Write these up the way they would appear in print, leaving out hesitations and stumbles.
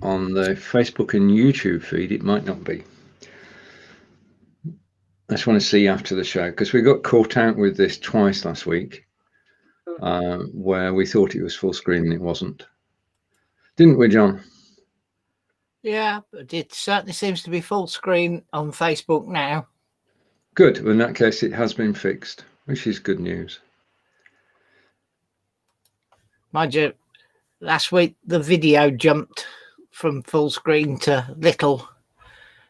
on the Facebook and YouTube feed, it might not be. I just want to see after the show, because we got caught out with this twice last week, where we thought it was full screen and it wasn't. Didn't we, John? Yeah, but it certainly seems to be full screen on Facebook now. Good. Well, in that case, it has been fixed, which is good news. Mind you, last week the video jumped from full screen to little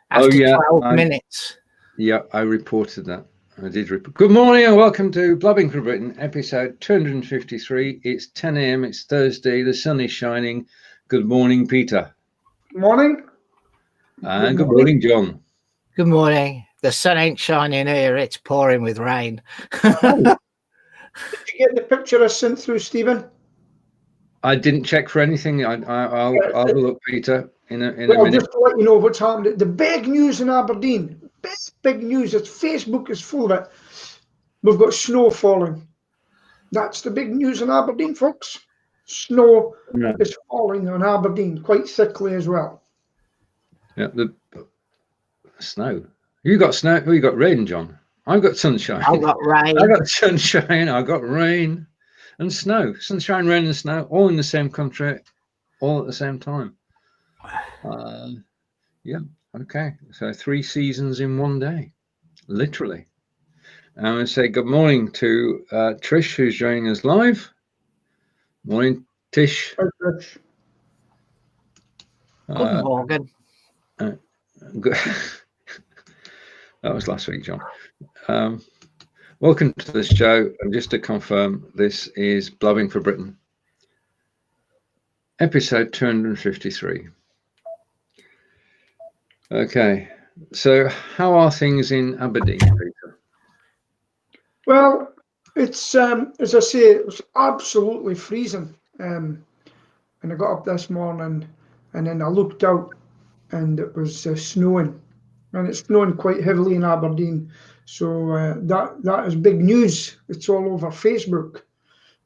after 12 minutes. Yeah, I reported that. I did report. Good morning and welcome to Blabbing for Britain, episode 253. It's 10 a.m. It's Thursday. The sun is shining. Good morning, Peter. Good morning. And good morning, John. Good morning. The sun ain't shining here. It's pouring with rain. Did you get the picture I sent through, Stephen? I didn't check for anything. I'll have a look, Peter, in a minute. Just to let you know what's happened. The big news in Aberdeen. Big news. Facebook is full of it. We've got snow falling. That's the big news in Aberdeen, folks. Snow is falling on Aberdeen, quite thickly as well. Yeah, the snow. You got snow. Oh, you got rain, John. I've got sunshine. I've got rain. I got sunshine. I got rain and snow. Sunshine, rain, and snow, all in the same country, all at the same time. Yeah. Okay. So 3 seasons in one day, literally. I'm going to say good morning to Trish, who's joining us live. Morning, Tish. Hi, Trish. Good morning. Good. That was last week, John. Welcome to the show. And just to confirm, this is Blabbing for Britain, episode 253. Okay, so how are things in Aberdeen, Peter? Well, it's as I say, it was absolutely freezing. And I got up this morning, and then I looked out, and it was snowing, and it's snowing quite heavily in Aberdeen. So that is big news. It's all over Facebook.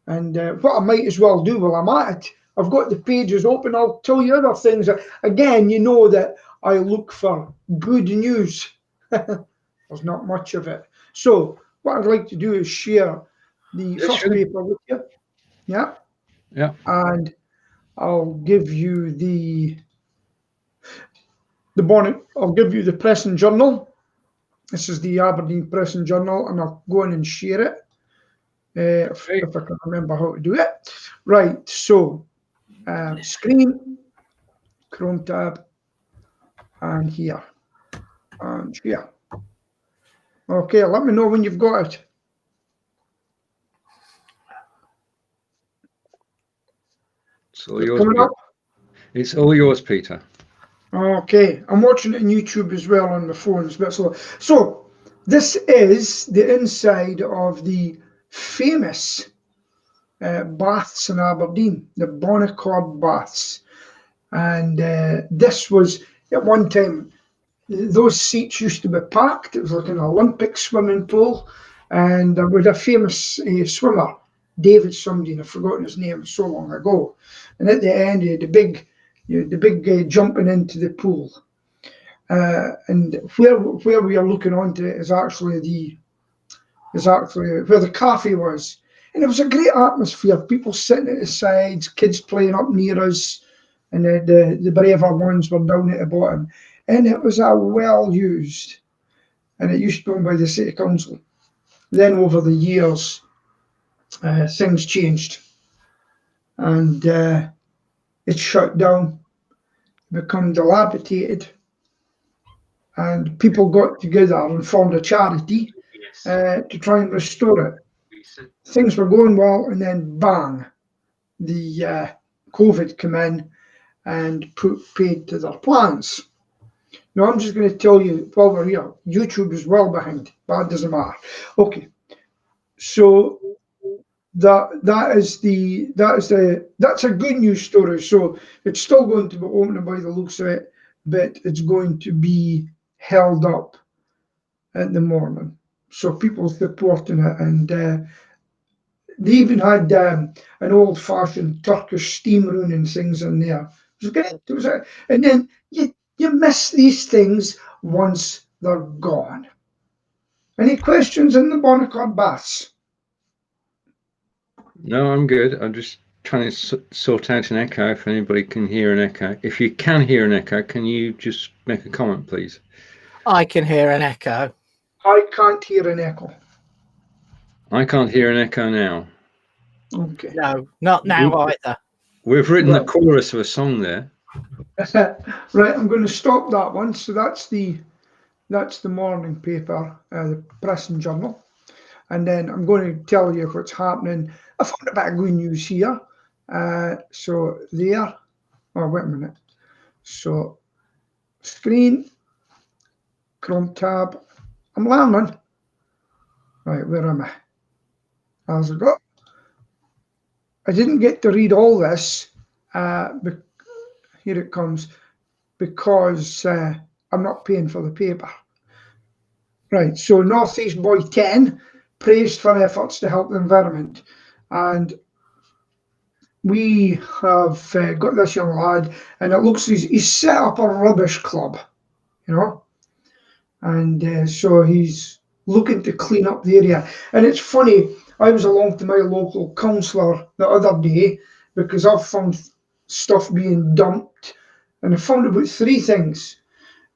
And what I might as well do while I'm at it, I've got the pages open. I'll tell you other things. Again, you know that I look for good news. There's not much of it. So what I'd like to do is share the first paper with you. Yeah. Yeah. And I'll give you the bonnet. I'll give you the Press and Journal. This is the Aberdeen Press and Journal, and I'll go in and share it if I can remember how to do it. Right, so screen, Chrome tab, and here, and here. Okay, let me know when you've got it. It's all yours. It's all yours, Peter. Okay, I'm watching it on YouTube as well on my phone. It's a bit slow. So this is the inside of the famous baths in Aberdeen, the Bonnicord baths. And this was, at one time, those seats used to be packed. It was like an Olympic swimming pool. And there was a famous swimmer, David somebody, and I've forgotten his name so long ago. And at the end, he had the big jumping into the pool, and where we are looking onto it is actually where the cafe was, and it was a great atmosphere. People sitting at the sides, kids playing up near us, and the braver ones were down at the bottom. And it was a well used, and it used to be owned by the city council. Then over the years, things changed, and it shut down, become dilapidated, and people got together and formed a charity to try and restore it. Things were going well, and then bang, the COVID came in and put paid to their plans. Now I'm just going to tell you while we're here, YouTube is well behind, but it doesn't matter. Okay, so that's a good news story. So it's still going to be open by the looks of it, but it's going to be held up in the morning. So people supporting it, and they even had an old-fashioned Turkish steam room and things in there was great. It was and then you miss these things once they're gone. Any questions in the Bonaccord baths? No, I'm good. I'm just trying to sort out an echo, if anybody can hear an echo. If you can hear an echo, can you just make a comment, please? I can hear an echo. I can't hear an echo. I can't hear an echo now. Okay. No, not now either. We've written the chorus of a song there. Right, I'm going to stop that one. So that's the morning paper, the Press and Journal. And then I'm going to tell you what's happening. I found a bit of good news here. So there. Oh, wait a minute. So screen, Chrome tab. I'm learning. Right, where am I? How's it go? I didn't get to read all this. Here it comes. Because I'm not paying for the paper. Right, so North East Boy 10 praised for efforts to help the environment. And we have got this young lad, and it looks he's set up a rubbish club, you know, and so he's looking to clean up the area. And it's funny, I was along to my local councillor the other day because I've found stuff being dumped, and I found about 3 things,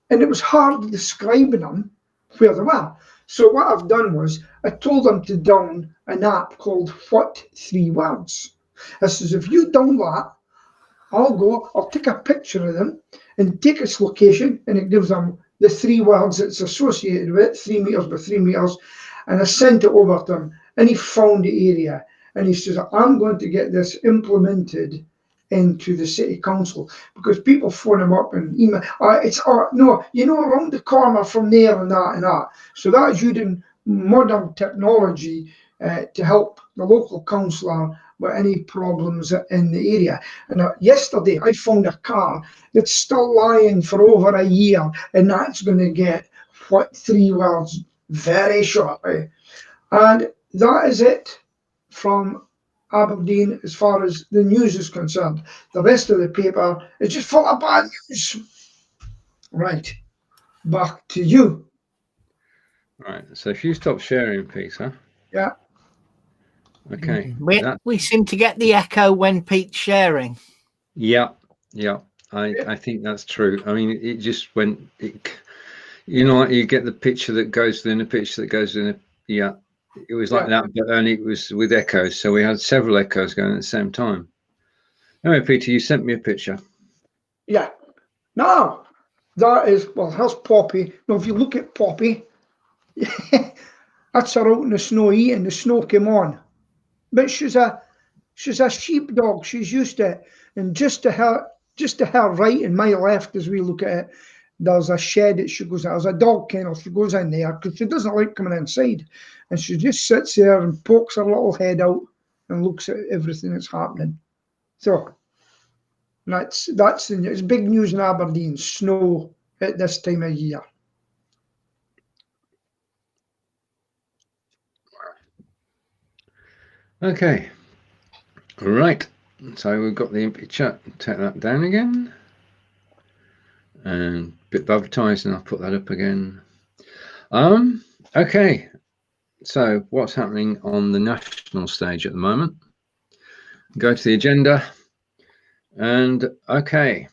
and it was hard describing them where they were. So what I've done was I told them to download an app called What 3 Words. I says, if you download that, I'll take a picture of them and take its location, and it gives them the 3 words it's associated with, 3 meters by 3 meters, and I sent it over to him, and he found the area, and he says, I'm going to get this implemented into the city council, because people phone him up and email, no, you know, around the corner from there and that and that. So that's using modern technology to help the local councillor with any problems in the area. And yesterday I found a car that's still lying for over a year, and that's going to get What 3 Words very shortly. And that is it from Aberdeen as far as the news is concerned. The rest of the paper is just full of bad news. Right, back to you. Right, so if you stop sharing, Peter. Yeah. Okay. We seem to get the echo when Pete's sharing. Yeah. I think that's true. I mean, it just went. You know, you get the picture that goes within a picture that goes in a. Yeah, it was like that, but only it was with echoes. So we had several echoes going at the same time. Anyway, Peter, you sent me a picture. Yeah. Now, that is, well, here's Poppy. Now, if you look at Poppy, that's her out in the snow eating. The snow came on. But she's a sheepdog. She's used to it. And just to her right and my left, as we look at it, there's a shed that she goes in. There's a dog kennel. She goes in there because she doesn't like coming inside. And she just sits there and pokes her little head out and looks at everything that's happening. So that's it's big news in Aberdeen. Snow at this time of year. Okay. Right. So we've got the picture. Take that down again. And a bit of advertising, I'll put that up again. Okay. So what's happening on the national stage at the moment? Go to the agenda. And okay.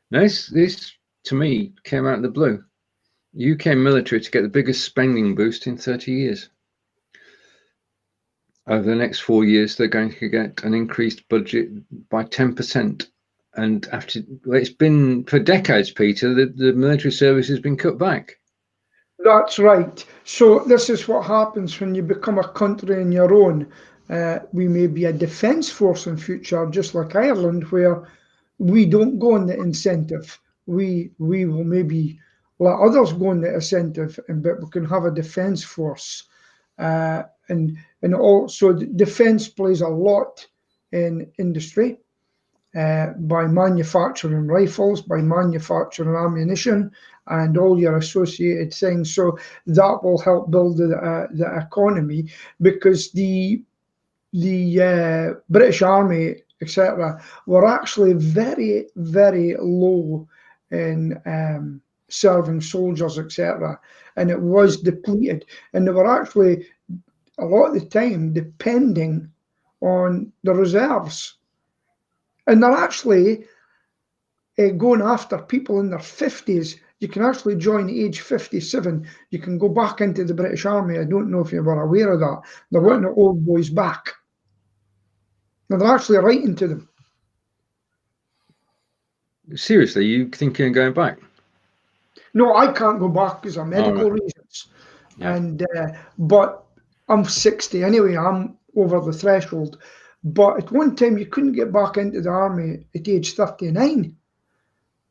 This to me came out of the blue. UK military to get the biggest spending boost in 30 years. Over the next 4 years, they're going to get an increased budget by 10%. And after, well, it's been for decades, Peter, the military service has been cut back. That's right. So this is what happens when you become a country on your own. We may be a defence force in future, just like Ireland, where we don't go on the incentive. We will maybe let others go on the incentive, but we can have a defence force. And also defence plays a lot in industry by manufacturing rifles, by manufacturing ammunition, and all your associated things. So that will help build the economy, because the British Army etc., were actually very, very low in serving soldiers, etc., and it was depleted, and they were actually a lot of the time depending on the reserves, and they're actually going after people in their 50s. You can actually join age 57. You can go back into the British Army. I don't know if you were aware of that. They're wanting the old boys back. Now they're actually writing to them. Seriously, you thinking of going back? No, I can't go back because of medical reasons. Yeah. And but I'm 60 anyway. I'm over the threshold. But at one time, you couldn't get back into the army at age 39.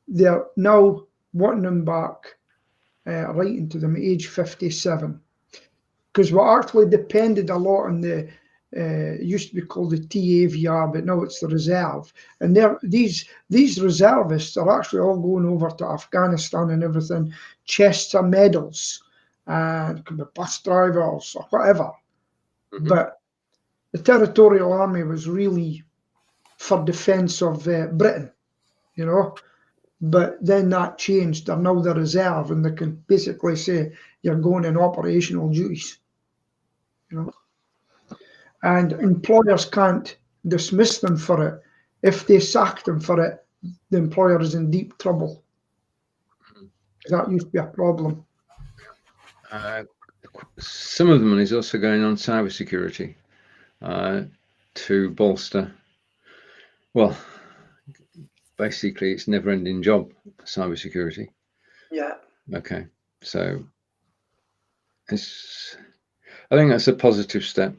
They're now wanting them back, writing to them at age 57. Because we actually depended a lot on the, it used to be called the TAVR, but now it's the reserve. And these reservists are actually all going over to Afghanistan and everything, chests of medals, and it could be bus drivers or whatever. Mm-hmm. But the Territorial Army was really for defence of Britain, you know. But then that changed. They're now the reserve, and they can basically say you're going in operational duties, you know. And employers can't dismiss them for it. If they sack them for it, the employer is in deep trouble. That used to be a problem. Some of the money is also going on cybersecurity to bolster. Well, basically, it's never-ending job, cybersecurity. Yeah. Okay, so I think that's a positive step.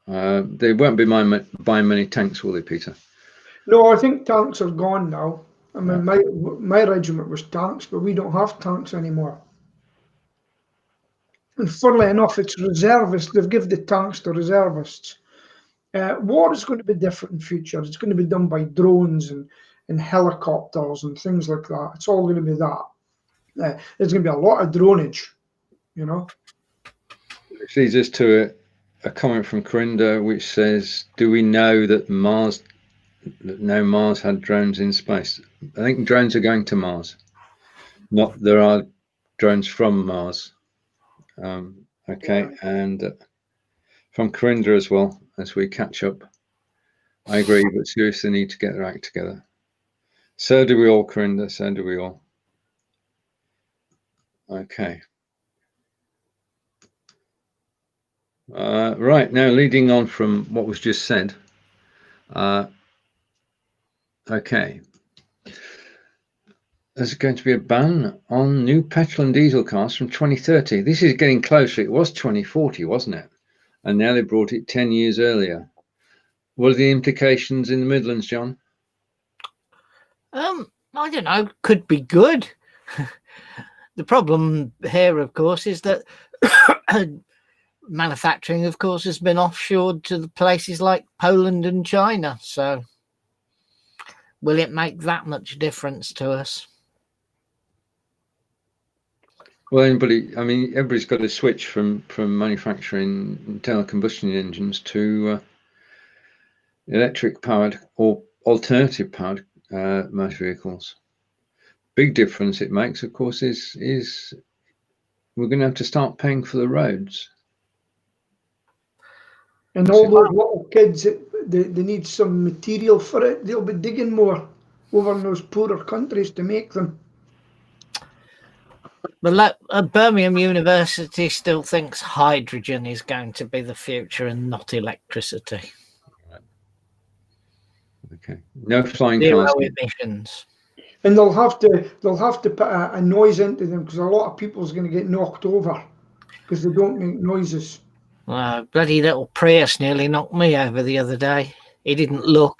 They won't be buying many tanks, will they, Peter? No, I think tanks are gone now. I mean, my regiment was tanks, but we don't have tanks anymore. And funnily enough, it's reservists. They've given the tanks to reservists. War is going to be different in future. It's going to be done by drones and helicopters and things like that. It's all going to be that. There's going to be a lot of dronage, you know. Which leads us to a comment from Corinda, which says, "Do we know that Mars had drones in space?" I think drones are going to Mars. Not there are drones from Mars. Okay, yeah. And from Corinda as well, as we catch up. I agree, but seriously need to get their act together. So do we all, Corinda, so do we all. Okay. Right, now leading on from what was just said. Okay. There's going to be a ban on new petrol and diesel cars from 2030. This is getting closer. It was 2040, wasn't it? And now they brought it 10 years earlier. What are the implications in the Midlands, John? I don't know. Could be good. The problem here, of course, is that manufacturing, of course, has been offshored to the places like Poland and China. So will it make that much difference to us? Well, everybody's got to switch from manufacturing internal combustion engines to electric powered or alternative powered motor vehicles. Big difference it makes, of course, is we're going to have to start paying for the roads. And all those little kids, they need some material for it. They'll be digging more over in those poorer countries to make them. But Birmingham University still thinks hydrogen is going to be the future and not electricity. Right. Okay. No flying Zero cars. emissions. And they'll have to put a noise into them because a lot of people's going to get knocked over because they don't make noises. Bloody little Prius nearly knocked me over the other day. He didn't look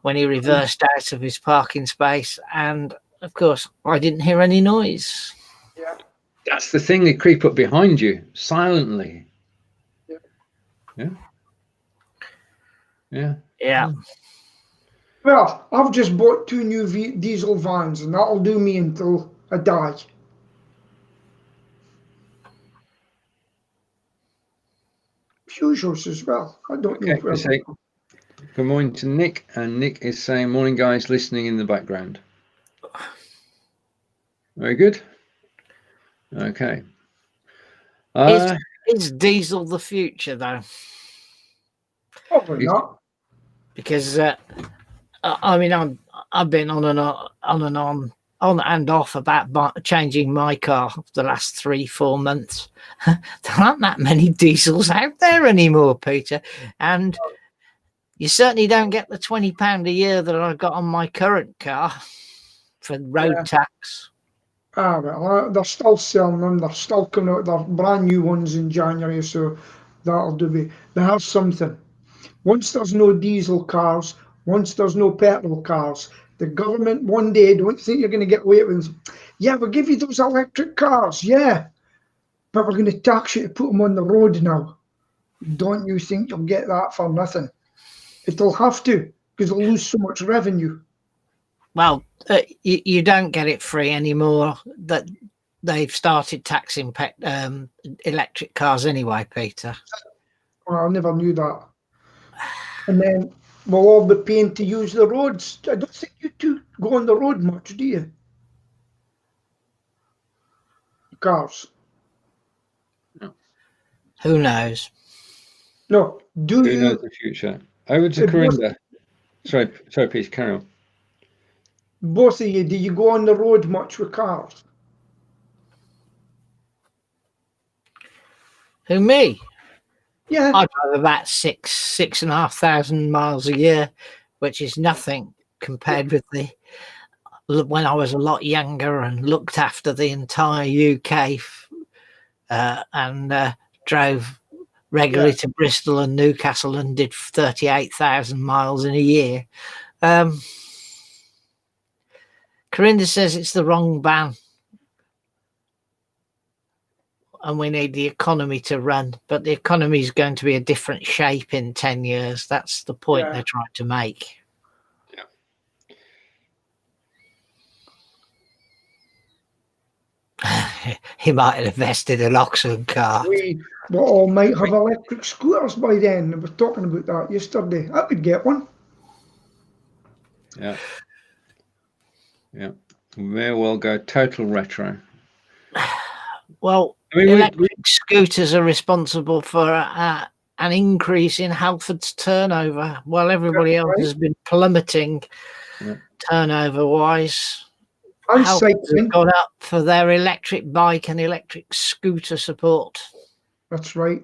when he reversed out of his parking space, and of course I didn't hear any noise. Yeah, that's the thing. They creep up behind you silently. Yeah. Well, I've just bought 2 new diesel vans, and that'll do me until I die. Peugeots as well. I don't know. Good morning to Nick, and Nick is saying, morning guys, listening in the background. Very good. Okay. Is diesel the future though? Probably not. Because I mean, I've been on and off about changing my car for the last 3-4 months. There aren't that many diesels out there anymore, Peter, and you certainly don't get the £20 a year that I got on my current car for road tax. Ah, well, they're still selling them. They're still coming out. They're brand new ones in January, so that'll do me. They have something. Once there's no diesel cars, once there's no petrol cars, the government one day, don't think you're going to get away with it. Yeah, we'll give you those electric cars, yeah, but we're going to tax you to put them on the road now. Don't you think you'll get that for nothing? It'll have to, because they'll lose so much revenue. Well, you don't get it free anymore. That they've started taxing electric cars anyway, Peter. Well, I never knew that. And then we'll all be paying to use the roads. I don't think you two go on the road much, do you? Cars. No. Who knows? No. Do Who you? knows the future? Over to Corinda. Sorry, Peter, carry on. Both of you, do you go on the road much with cars? Who, me? Yeah. I drive about 6,500 miles a year, which is nothing compared with when I was a lot younger and looked after the entire UK and drove regularly to Bristol and Newcastle and did 38,000 miles in a year. Corinda says it's the wrong ban and we need the economy to run, but the economy is going to be a different shape in 10 years. That's the point they're trying to make. Yeah. He might have invested in Oxford car. We all might have electric scooters by then. I was talking about that yesterday. I could get one. Yeah. Yeah. May well go total retro. Well, I mean, electric scooters are responsible for an increase in Halford's turnover, while everybody else has been plummeting turnover-wise. Halford's have gone up for their electric bike and electric scooter support. That's right.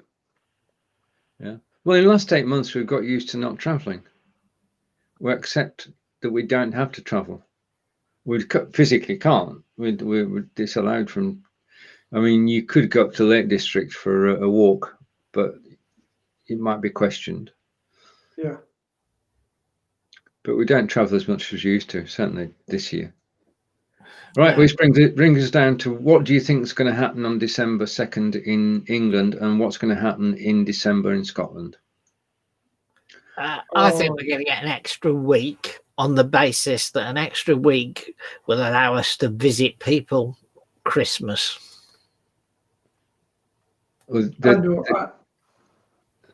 Yeah. Well, in the last 8 months, we've got used to not travelling. We accept that we don't have to travel. We physically can't. We're disallowed from. I mean, you could go up to Lake District for a walk, but it might be questioned. Yeah. But we don't travel as much as we used to, certainly this year. Right, which brings us down to what do you think is going to happen on December 2nd in England and what's going to happen in December in Scotland? I think we're going to get an extra week on the basis that an extra week will allow us to visit people Christmas.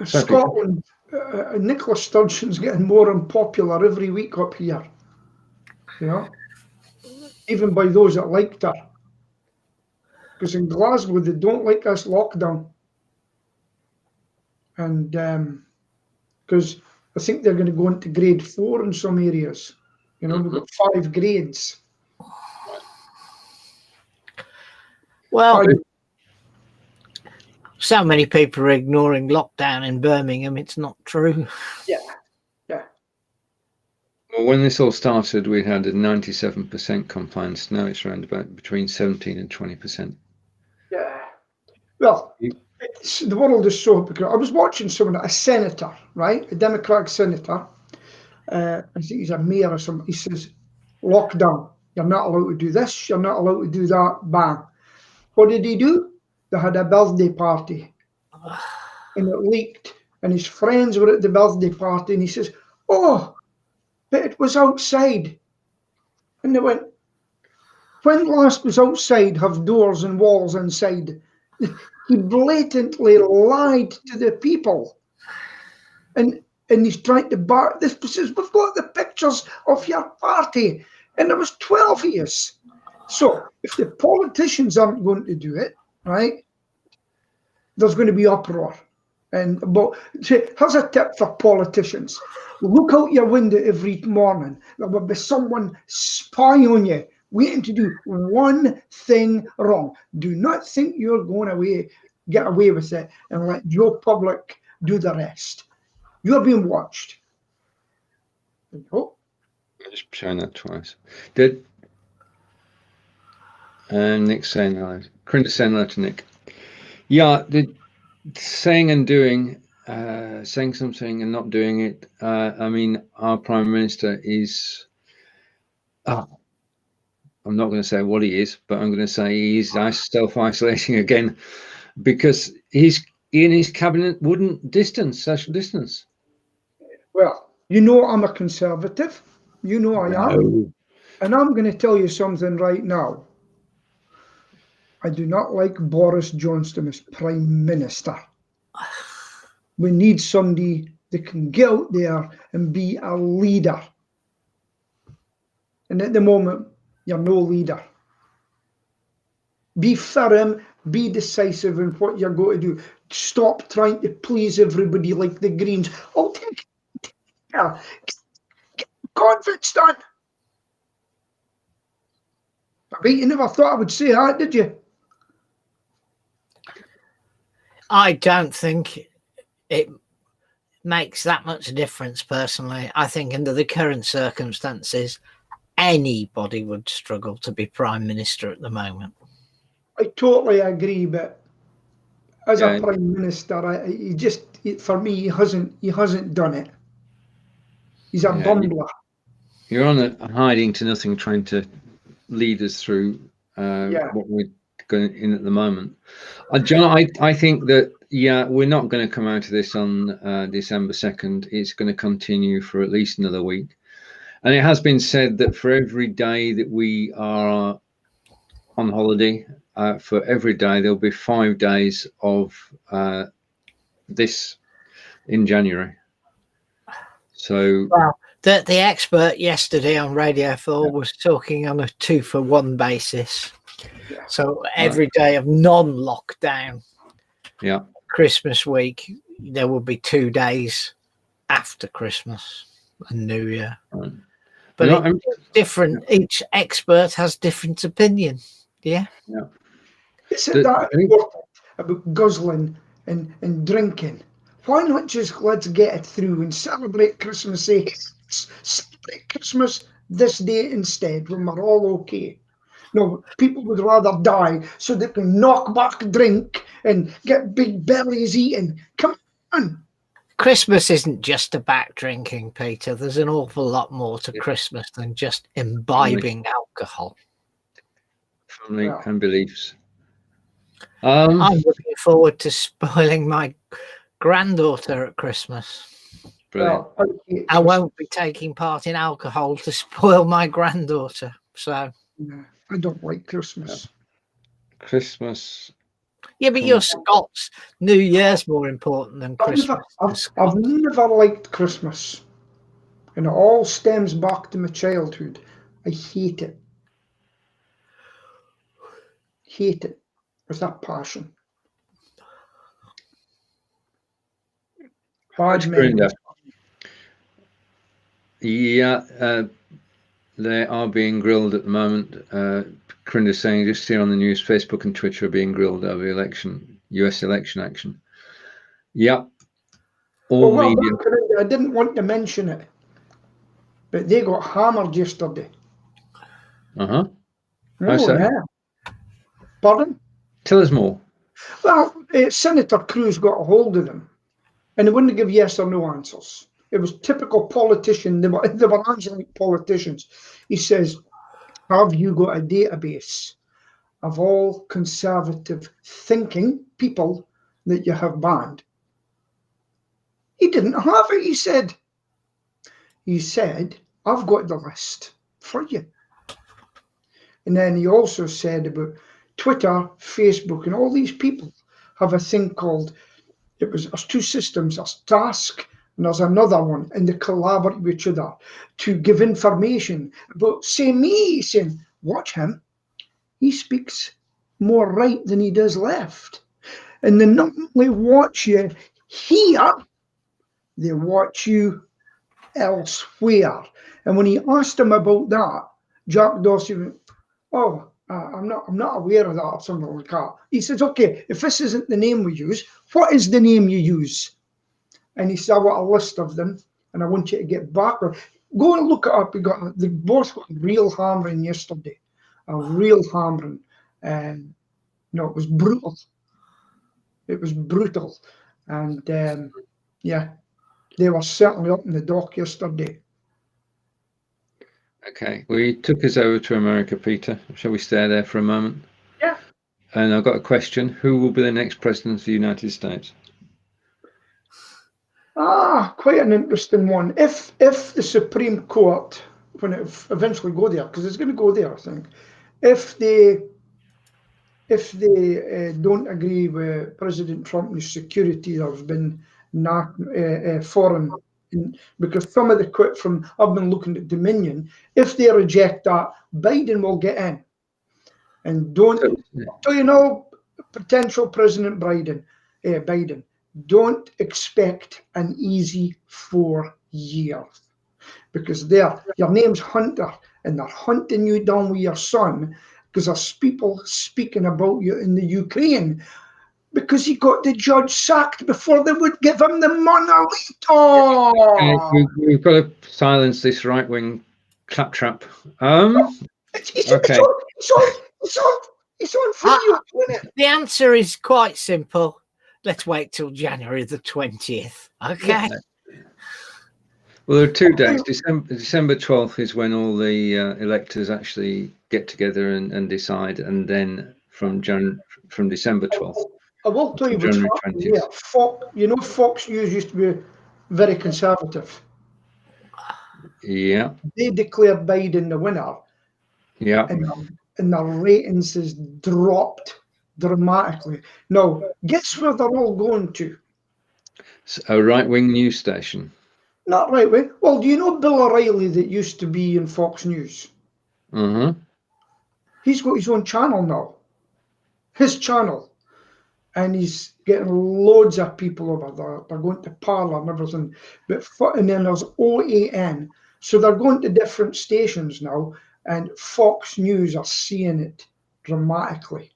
Scotland, Nicola Sturgeon's getting more unpopular every week up here. You know, even by those that liked her. Because in Glasgow, they don't like this lockdown. And because I think they're going to go into grade 4 in some areas. You know, we've got 5 grades. Well, so many people are ignoring lockdown in Birmingham. It's not true. Yeah. Well, when this all started, we had a 97% compliance. Now it's around about between 17 and 20%. Yeah. Well, the world is so hypocritical. I was watching someone, a senator, right? A Democratic senator. I think he's a mayor or something. He says, lockdown. You're not allowed to do this. You're not allowed to do that. Bang. What did he do? They had a birthday party. And it leaked. And his friends were at the birthday party. And he says, oh, but it was outside. And they went, when last was outside have doors and walls inside? He blatantly lied to the people. And and he's trying to bar this. Says, we've got the pictures of your party, and there was 12 years. So if the politicians aren't going to do it, right, there's going to be uproar. But here's a tip for politicians: look out your window every morning. There will be someone spying on you, waiting to do one thing wrong. Do not think you're going to get away with it and let Joe Public do the rest. You're being watched. Oh. I'm just showing that twice. Did Nick saying hello? Corinda saying hello to Nick. Yeah, the saying and doing, saying something and not doing it. I mean, our Prime Minister is. I'm not going to say what he is, but I'm going to say he's self-isolating again, because he's in his cabinet wouldn't social distance. Well, you know I'm a conservative. You know I am. And I'm going to tell you something right now. I do not like Boris Johnson as Prime Minister. We need somebody that can get out there and be a leader. And at the moment, you're no leader. Be firm, be decisive in what you're going to do. Stop trying to please everybody like the Greens. Oh, get convicts done. I bet you never thought I would say that, did you? I don't think it makes that much difference, personally. I think under the current circumstances, anybody would struggle to be Prime Minister at the moment. I totally agree, but as a Prime Minister, for me, he hasn't done it. He's a bumbler. You're on a hiding to nothing, trying to lead us through what we're going in at the moment. John, I think that we're not going to come out of this on December 2nd. It's going to continue for at least another week, and it has been said that for every day that we are on holiday, for every day there'll be 5 days of this in January. So the expert yesterday on Radio 4 was talking on a 2-for-1 basis. Yeah. So every day of non-lockdown, Christmas week, there will be 2 days after Christmas and New Year. Right. But it's different. Each expert has different opinion. Yeah. Isn't that important about guzzling and drinking? Why not just let's get it through and celebrate Christmas? Celebrate Christmas this day instead, when we're all okay. No, people would rather die so they can knock back drink and get big bellies eating. Come on. Christmas isn't just about drinking, Peter. There's an awful lot more to Christmas than just imbibing alcohol. Family and beliefs. I'm looking forward to spoiling my granddaughter at Christmas. Brilliant. I won't be taking part in alcohol to spoil my granddaughter. So I don't like Christmas. Christmas. Yeah, but you're Scots. New Year's more important than Christmas. I've never liked Christmas. And it all stems back to my childhood. I hate it. Hate it with that passion. They are being grilled at the moment. Corinda's saying just here on the news, Facebook and Twitter are being grilled over US election action. Media. I didn't want to mention it, but they got hammered yesterday. How so? Yeah. Pardon? Tell us more. Well, Senator Cruz got a hold of them, and they wouldn't give yes or no answers. It was typical politician. They were answering like politicians. He says, have you got a database of all conservative thinking people that you have banned? He didn't have it, he said. He said, I've got the list for you. And then he also said about Twitter, Facebook, and all these people have a thing called, there's 2 systems. There's task and there's another one, and they collaborate with each other to give information. But say me saying, watch him, he speaks more right than he does left. And they not only watch you here, they watch you elsewhere. And when he asked him about that, Jack Dorsey went, oh, I'm not aware of that or something like that. He says, okay, if this isn't the name we use, what is the name you use? And he said, I want a list of them, and I want you to get back. Go and look it up. They both got real hammering yesterday, a real hammering. And no, it was brutal. It was brutal. And yeah, they were certainly up in the dock yesterday. Okay, well, you took us over to America, Peter. Shall we stay there for a moment? Yeah. And I've got a question. Who will be the next president of the United States? Quite an interesting one. If the Supreme Court, when it eventually go there, because it's going to go there, I think, if they don't agree with President Trump's security, there's been foreign, because some of the quit from, I've been looking at Dominion, if they reject that, Biden will get in. And potential President Biden, don't expect an easy 4 years, because your name's Hunter, and they're hunting you down with your son, because there's people speaking about you in the Ukraine, because he got the judge sacked before they would give him the money. Okay, we've got to silence this right-wing claptrap. It's on video, isn't it? The answer is quite simple. Let's wait till January the 20th. Okay. Yeah. Well, there are 2 days. December 12th is when all the electors actually get together and decide, and then from December 12th. I will tell you what's happening here. Fox News used to be very conservative. Yeah. They declared Biden the winner. Yeah. And the ratings has dropped dramatically. Now, guess where they're all going to? A right-wing news station. Not right way. Well, do you know Bill O'Reilly that used to be in Fox News? Mm-hmm. He's got his own channel now. His channel. And he's getting loads of people over there. They're going to Parler and everything. And then there's OAN. So they're going to different stations now. And Fox News are seeing it dramatically.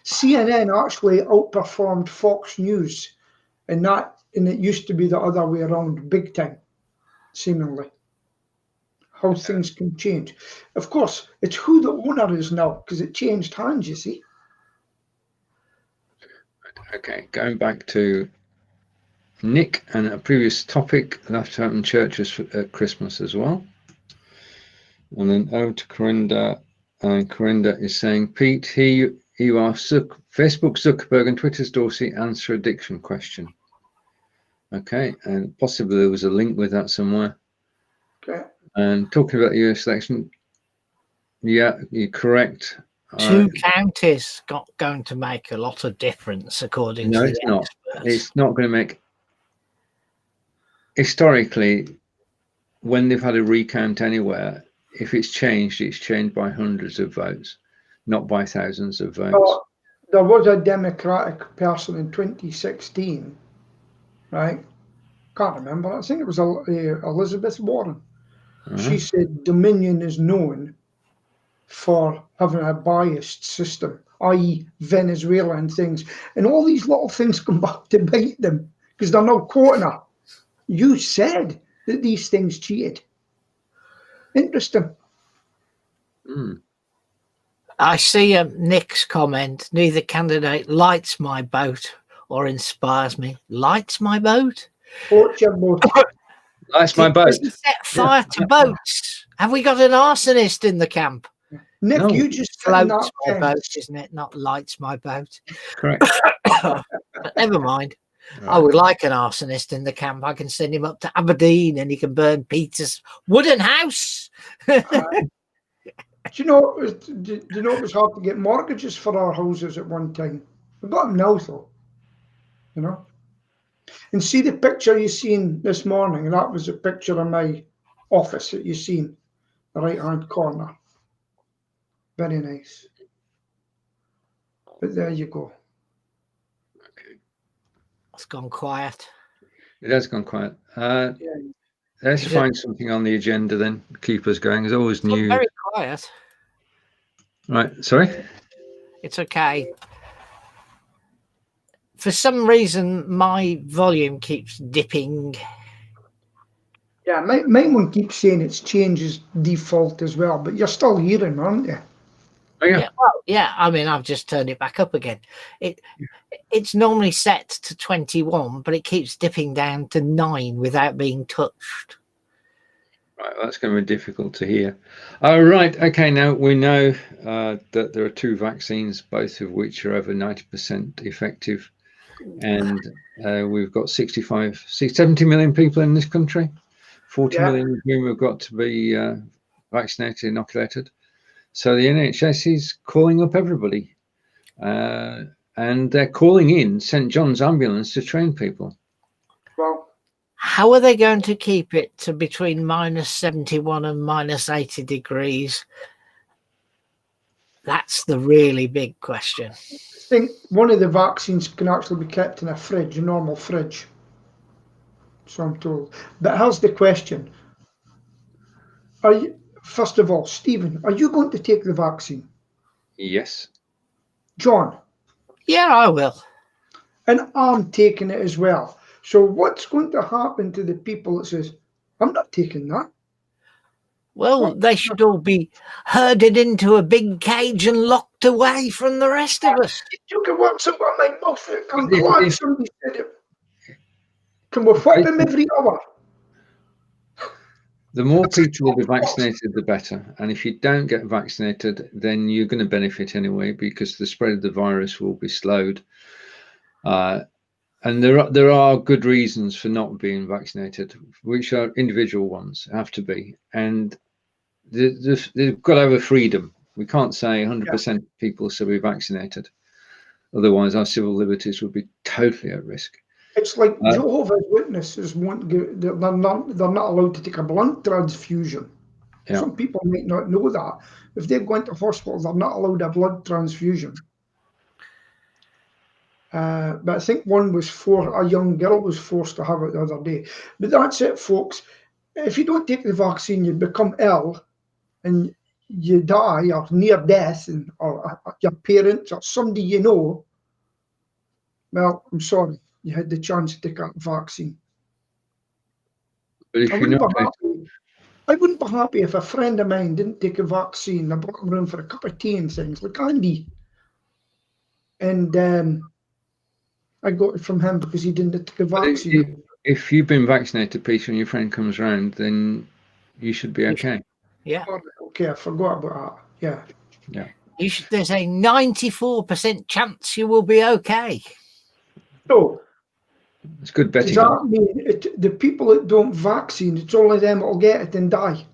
CNN actually outperformed Fox News. And it used to be the other way around, big time, seemingly. How things can change. Of course, it's who the owner is now, because it changed hands, you see. Okay, going back to Nick and a previous topic, left to open churches at Christmas as well. And then over to Corinda, and Corinda is saying, Pete, here you are, Facebook Zuckerberg and Twitter's Dorsey answer addiction question. Okay, and possibly there was a link with that somewhere. Okay. And talking about the US election, yeah, you're correct. 2 counties going to make a lot of difference, according to the experts. No, it's not. It's not going to make. Historically, when they've had a recount anywhere, if it's changed by hundreds of votes, not by thousands of votes. Well, there was a Democratic person in 2016, right? Can't remember. I think it was Elizabeth Warren. She said Dominion is known for having a biased system, i.e. Venezuela and things. And all these little things come back to bite them because they're now quoting her. You said that these things cheated. Interesting. I see Nick's comment. Neither candidate lights my boat or inspires me. Lights my boat? What's your boat? Lights my boat. Set fire to boats. Have we got an arsonist in the camp? Nick, no. you just Floats my boat, isn't it? Not lights my boat. Correct. But never mind. Right. I would like an arsonist in the camp. I can send him up to Aberdeen and he can burn Peter's wooden house. Do you know it was hard to get mortgages for our houses at one time? We got them now, though. You know? And see the picture you seen this morning? That was a picture of my office that you seen, the right-hand corner. Very nice. But there you go. Okay. It's gone quiet. It has gone quiet. Yeah. Let's Is it- find something on the agenda then. Keep us going. There's always It's gone new. very quiet. Right. Sorry. It's okay. For some reason, my volume keeps dipping. Yeah, my one keeps saying it's changes default as well, but you're still hearing, aren't you? Oh yeah. Yeah. I mean, I've just turned it back up again. It's normally set to 21, but it keeps dipping down to 9 without being touched. Right. That's going to be difficult to hear. Oh, right. Okay. Now we know that there are 2 vaccines, both of which are over 90% effective, and we've got 70 million people in this country. 40 million of whom have got to be vaccinated, inoculated. So the NHS is calling up everybody, and they're calling in St John's ambulance to train people. Well, How are they going to keep it to between minus 71 and minus 80 degrees? That's the really big question. I think one of the vaccines can actually be kept in a fridge, a normal fridge. So I'm told. But here's the question. First of all, Stephen, are you going to take the vaccine? Yes. John? Yeah, I will. And I'm taking it as well. So what's going to happen to the people that says, I'm not taking that? Well, they should all be herded into a big cage and locked away from the rest of us. You can work something on my mouth. I'm If- glad if- somebody said it. Can we whip him every hour? The more people will be vaccinated, the better. And if you don't get vaccinated, then you're going to benefit anyway, because the spread of the virus will be slowed. And there are good reasons for not being vaccinated, which are individual ones, have to be. And they've got to have a freedom. We can't say 100% of people should be vaccinated. Otherwise, our civil liberties would be totally at risk. It's like Jehovah's Witnesses won't give, they're not allowed to take a blood transfusion. Yeah. Some people might not know that. If they go into hospital, they're not allowed a blood transfusion. But I think a young girl was forced to have it the other day. But that's it, folks. If you don't take the vaccine, you become ill and you die or near death, or your parents or somebody you know, well, I'm sorry, you had the chance to take a vaccine. But if I you're wouldn't not, be happy if a friend of mine didn't take a vaccine. I brought him around for a cup of tea and things, like Andy. And I got it from him because he didn't take a vaccine. if you've been vaccinated, Peter, and your friend comes around, then you should be okay. Yeah. Okay, I forgot about that. Yeah. There's a 94% chance you will be okay. So, It's good does betting. that mean the people that don't vaccine, it's only them that'll get it and die?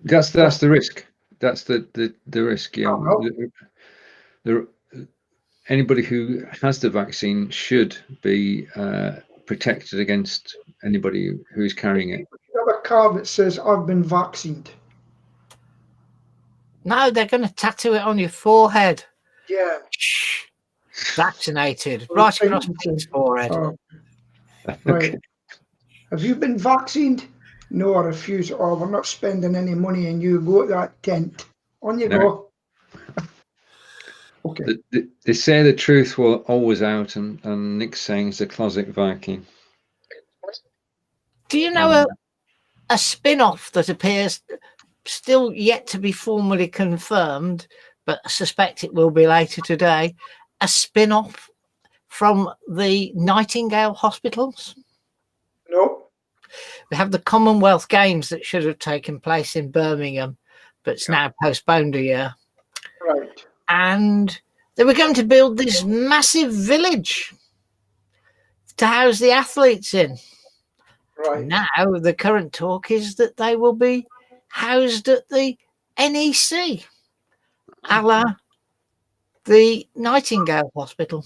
That's the risk. That's the risk. Yeah. Anybody who has the vaccine should be protected against anybody who is carrying it. You have a card that says, I've been vaccinated. No, they're going to tattoo it on your forehead. Yeah. Shh. Vaccinated. Right across Pete's forehead. Oh, Okay. right. Have you been vaccinated? No, I refuse. Oh, we're not spending any money and you go to that tent. On you go. Okay. They say the truth will always out, and Nick's saying it's a closet Viking. Do you know a spin-off that appears still yet to be formally confirmed, but I suspect it will be later today? A spin-off from the Nightingale hospitals? No. We have the Commonwealth Games that should have taken place in Birmingham, but it's now postponed a year. Right. And they were going to build this massive village to house the athletes in. Right. Now, the current talk is that they will be housed at the NEC, a la the Nightingale Hospital.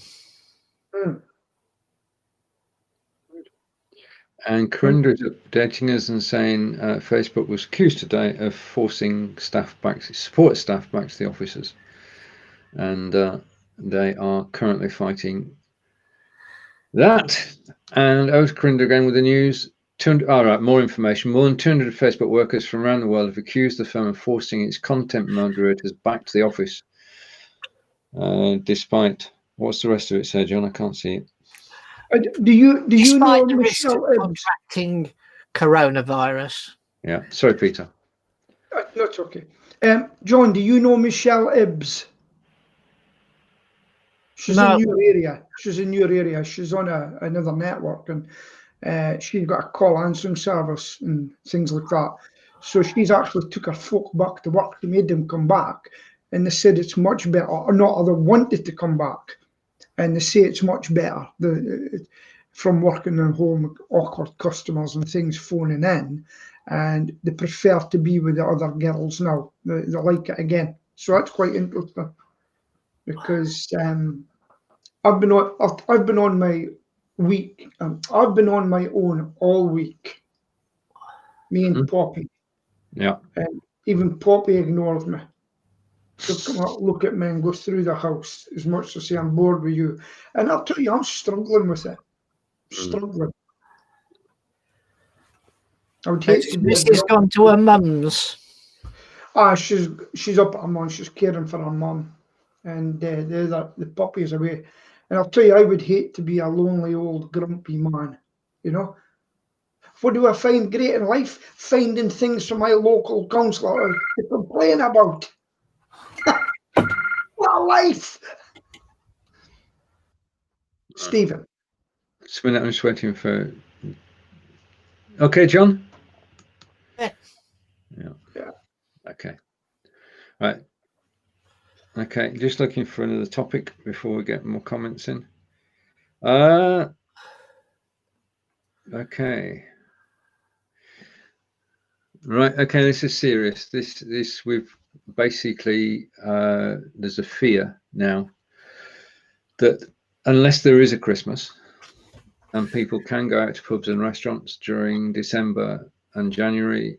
And Corinda is updating us and saying Facebook was accused today of forcing support staff back to the offices, and they are currently fighting that. And over to Corinda again with the news. All right, more information. More than 200 Facebook workers from around the world have accused the firm of forcing its content moderators back to the office. Despite, what's the rest of it say, John? I can't see it. Do you know Despite the risk of Michelle Ibbs? contracting coronavirus. Yeah, sorry, Peter. No, it's okay. John, do you know Michelle Ibbs? She's No. in your area. She's in your area. She's on another network, and she's got a call answering service and things like that. So she's actually took her folk back to work. They made them come back, and they said it's much better. Or not, they wanted to come back, and they say it's much better from working at home, awkward customers and things phoning in, and they prefer to be with the other girls now. They like it again. So that's quite interesting, because I've been on my week. I've been on my own all week. Me and Poppy. Yeah. And even Poppy ignores me. She'll come up, look at me, and go through the house as much as say I'm bored with you. And I'll tell you, I'm struggling with it. Struggling. I would hate to be. She's gone to her mum's. She's up at her mum. She's caring for her mum, and the puppy is away. And I'll tell you, I would hate to be a lonely old grumpy man. You know. What do I find great in life? Finding things from my local councillor to complain about. What a life! Stephen. Just a minute, I'm just waiting for. Okay, John? Yeah. Yeah. Okay. Right. Okay, just looking for another topic before we get more comments in. Okay. Right, okay, this is serious. This we've basically there's a fear now that unless there is a Christmas and people can go out to pubs and restaurants during December and January,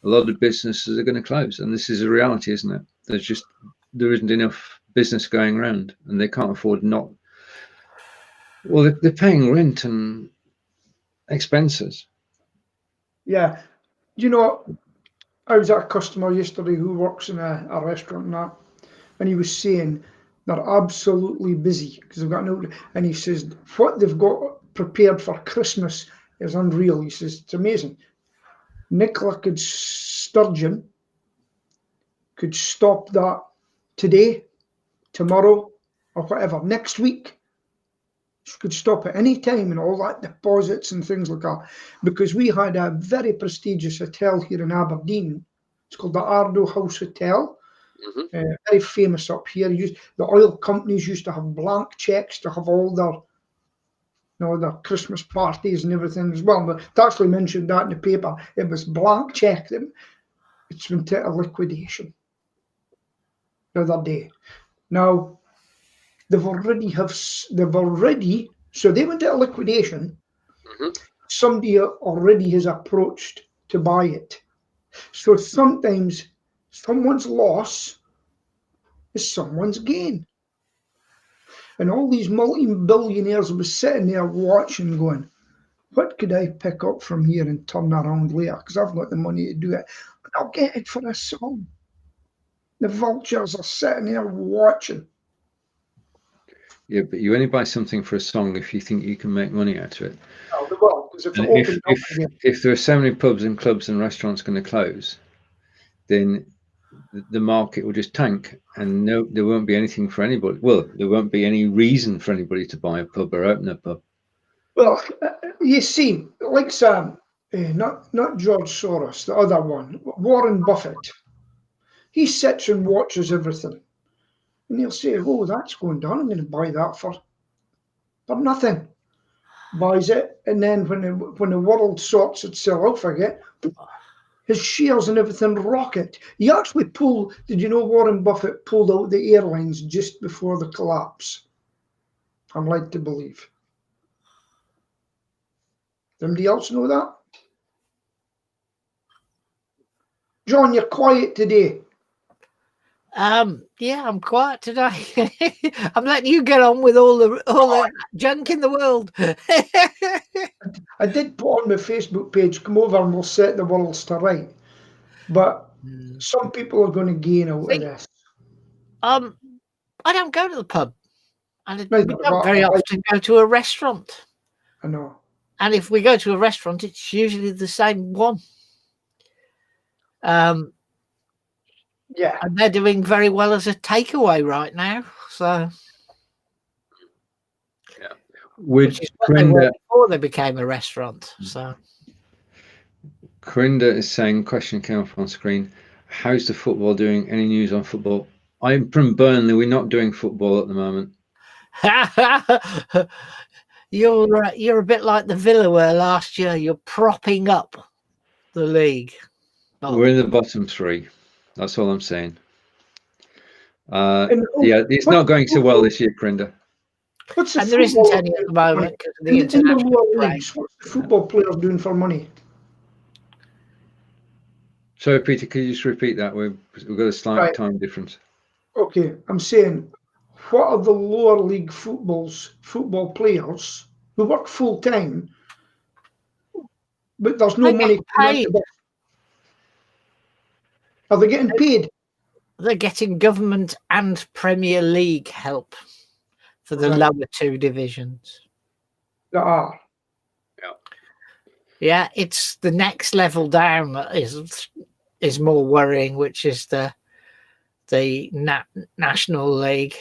a lot of businesses are going to close, and this is a reality, isn't it? There isn't enough business going around, and they can't afford not. Well, they're paying rent and expenses. Yeah. You know, I was at a customer yesterday who works in a restaurant and he was saying they're absolutely busy because they've got no. And he says what they've got prepared for Christmas is unreal. He says it's amazing. Nicola Sturgeon could stop that today, tomorrow, or whatever. Next week, she could stop at any time, and all that deposits and things like that. Because we had a very prestigious hotel here in Aberdeen. It's called the Ardo House Hotel. Very famous up here. The oil companies used to have blank checks to have all their Christmas parties and everything as well. But it actually mentioned that in the paper. It was blank check. It's been to a liquidation the other day. Now they've already so they went to a liquidation. Somebody already has approached to buy it. So sometimes someone's loss is someone's gain. And all these multi-billionaires were sitting there watching, going, what could I pick up from here and turn around later? Because I've got the money to do it. But I'll get it for a song. The vultures are sitting there watching. Yeah, but you only buy something for a song if you think you can make money out of it. Oh, they will, because if there are so many pubs and clubs and restaurants going to close, then the market will just tank, and there won't be anything for anybody. Well, there won't be any reason for anybody to buy a pub or open a pub. Well, you see, like not George Soros, the other one, Warren Buffett. He sits and watches everything, and he'll say, "Oh, that's going down. I'm going to buy that for nothing." Buys it, and then when the world sorts itself out again, his shares and everything rocket. He actually did you know Warren Buffett pulled out the airlines just before the collapse? I'm led to believe. Anybody else know that? John, you're quiet today. Yeah, I'm quiet today. I'm letting you get on with all the junk in the world. I did put on my Facebook page, come over and we'll set the worlds to right. But some people are going to gain out of this. I don't go to the pub. And we Neither don't very often go to a restaurant. I know. And if we go to a restaurant, it's usually the same one. Yeah. And they're doing very well as a takeaway right now. So, Yeah. Which is what they were before they became a restaurant. So, Corinda is saying, question came up on screen. How's the football doing? Any news on football? I'm from Burnley. We're not doing football at the moment. You're a bit like the Villa were last year. You're propping up the league. We're in the bottom three. That's all I'm saying. Yeah, it's not going so well this year, Corinda. And there isn't any at the moment because of the international break. What's the football players doing for money? Sorry, Peter, could you just repeat that? We've got a slight time difference. Okay, I'm saying, what are the lower league football players who work full time, but there's no money coming into this? Are they getting paid? They're getting government and Premier League help for the lower two divisions. They are. Yeah, it's the next level down that is more worrying, which is the National League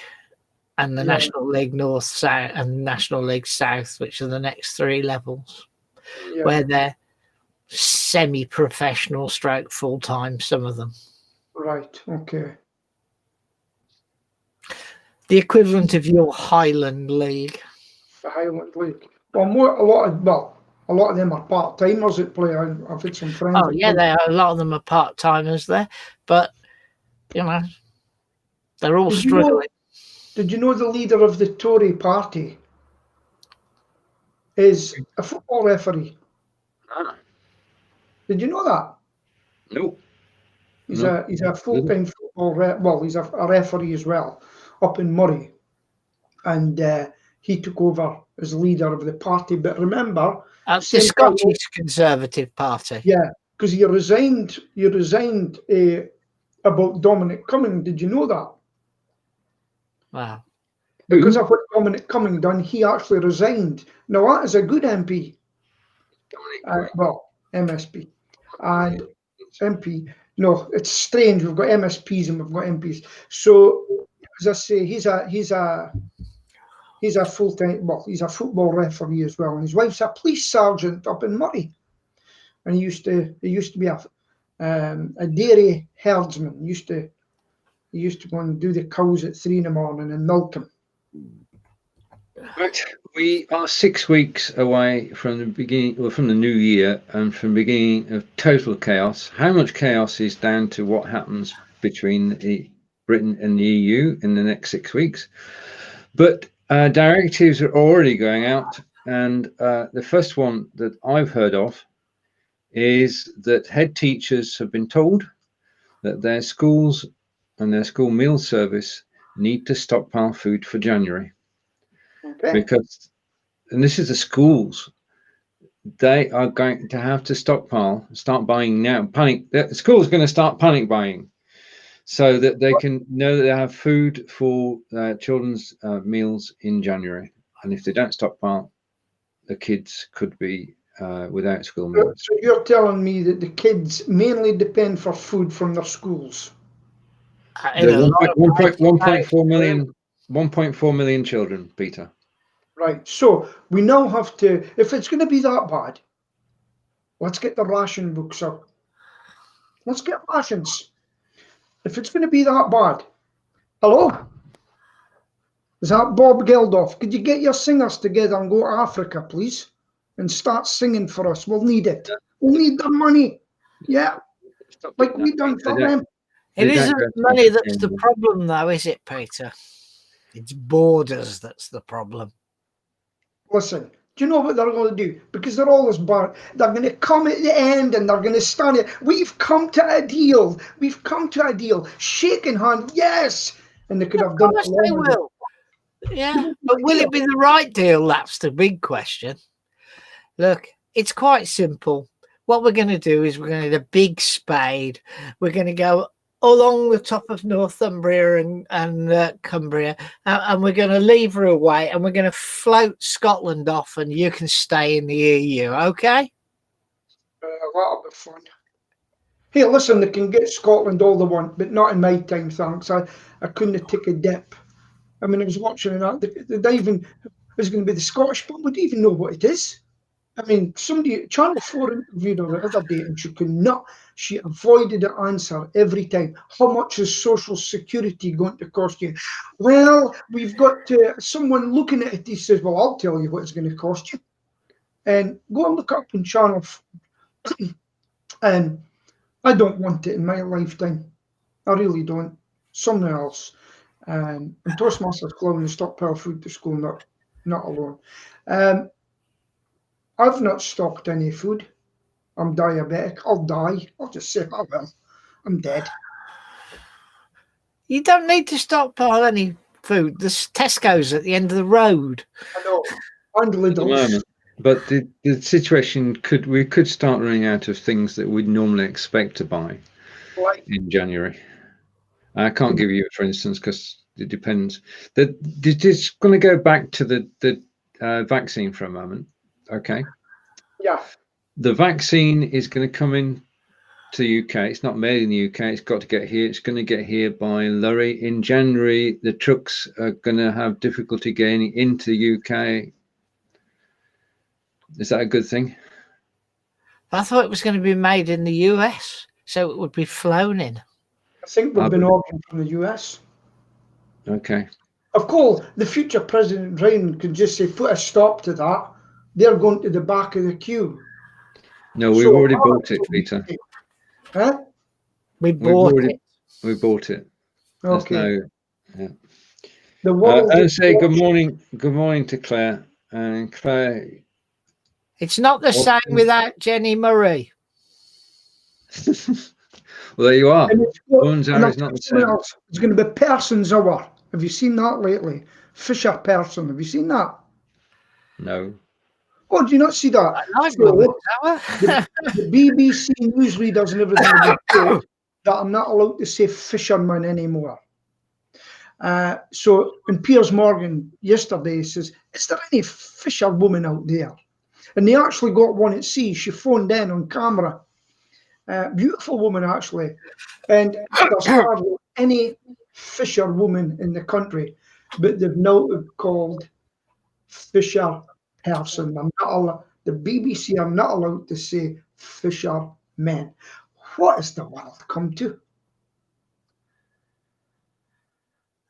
and the National League North, South, and National League South, which are the next three levels, where they're semi-professional stroke full-time, some of them. Right, okay. The equivalent of your Highland League. The Highland League. Well, a lot of them are part-timers that play. I've had some friends. Oh, yeah, they are. A lot of them are part-timers there. But, you know, they're all struggling. Did you know the leader of the Tory party is a football referee? Did you know that? No. He's a full-time football he's a referee as well, up in Murray. And he took over as leader of the party. But remember, the Scottish Conservative Party. Yeah, because he resigned about Dominic Cummings. Did you know that? Wow. Because of what Dominic Cummings done, he actually resigned. Now that is a good MP. MSP. And MP. No, it's strange. We've got MSPs and we've got MPs. So as I say, he's a full-time, he's a football referee as well. And his wife's a police sergeant up in Murray. And he used to be a dairy herdsman. He used to go and do the cows at 3 a.m. and milk them. Right, we are 6 weeks away from the beginning, from the new year, and from the beginning of total chaos. How much chaos is down to what happens between Britain and the EU in the next 6 weeks? But directives are already going out, and the first one that I've heard of is that head teachers have been told that their schools and their school meal service need to stockpile food for January. Okay. Because, and this is the schools, they are going to have to start buying now. The school is going to start panic buying so that they can know that they have food for children's meals in January. And if they don't stockpile, the kids could be without school meals. So you're telling me that the kids mainly depend for food from their schools? 1.4 million children, Peter. Right. So we now have to, if it's going to be that bad, let's get the ration books up. Let's get rations. If it's going to be that bad. Hello? Is that Bob Geldof? Could you get your singers together and go to Africa, please? And start singing for us. We'll need it. We'll need the money. Yeah. Like we done for them. It isn't money that's the problem, though, is it, Peter? It's borders that's the problem. Listen, Do you know what they're going to do? Because they're all this bar. They're going to come at the end and they're going to stand there. We've come to a deal. We've come to a deal. Shaking hand, yes. And they could have done it Of course they long ago. will. Yeah, but will it be the right deal? That's the big question. Look, it's quite simple. What we're going to do is we're going to need a big spade. We're going to go along the top of Northumbria and Cumbria, and we're going to lever away, and we're going to float Scotland off, and you can stay in the EU, okay? That'll be fun. Hey, listen, they can get Scotland all they want, but not in my time, thanks. I couldn't take a dip. I mean, I was watching that. They don't even, it was going to be the Scottish, but we don't even know what it is. I mean, somebody, Channel 4 interviewed her the other day, and she could not, she avoided the answer every time. How much is Social Security going to cost you? Well, we've got someone looking at it, he says, well, I'll tell you what it's going to cost you. And go and look up on Channel 4. And I don't want it in my lifetime. I really don't. Something else. And Toastmasters Club and stockpile food to school, not alone. I've not stocked any food. I'm diabetic. I'll die. I'll just say, oh well, I'm dead. You don't need to stockpile any food. There's Tesco's at the end of the road. I know. And Lidl's. But the situation we could start running out of things that we'd normally expect to buy in January. I can't give you, for instance, because it depends. Just going to go back to the vaccine for a moment. Okay. Yeah. The vaccine is going to come in to the UK. It's not made in the UK. It's got to get here. It's going to get here by lorry. In January, the trucks are going to have difficulty getting into the UK. Is that a good thing? I thought it was going to be made in the US, so it would be flown in. I think we've been ordering from the US. Okay. Of course, the future President Ryan could just say, put a stop to that. They're going to the back of the queue. No, we've already bought it, Peter. Huh? We bought it. We bought it. Okay. Yeah. The world I say good morning to Claire. And Claire, it's not the same without Jenny Murray. well, there you are. Women's hour is not the same. It's going to be Person's Hour. Have you seen that lately? Fisher Person. Have you seen that? No. Oh, do you not see that? I like Women's Hour. the BBC newsreaders and everything that I'm not allowed to say fisherman anymore. So, and Piers Morgan yesterday says, is there any fisher woman out there? And they actually got one at sea. She phoned in on camera. Beautiful woman, actually. And there's hardly any fisher woman in the country, but they've now called Fisher Person. I'm not allowed, the BBC are not allowed to say fisher men. What has the world come to?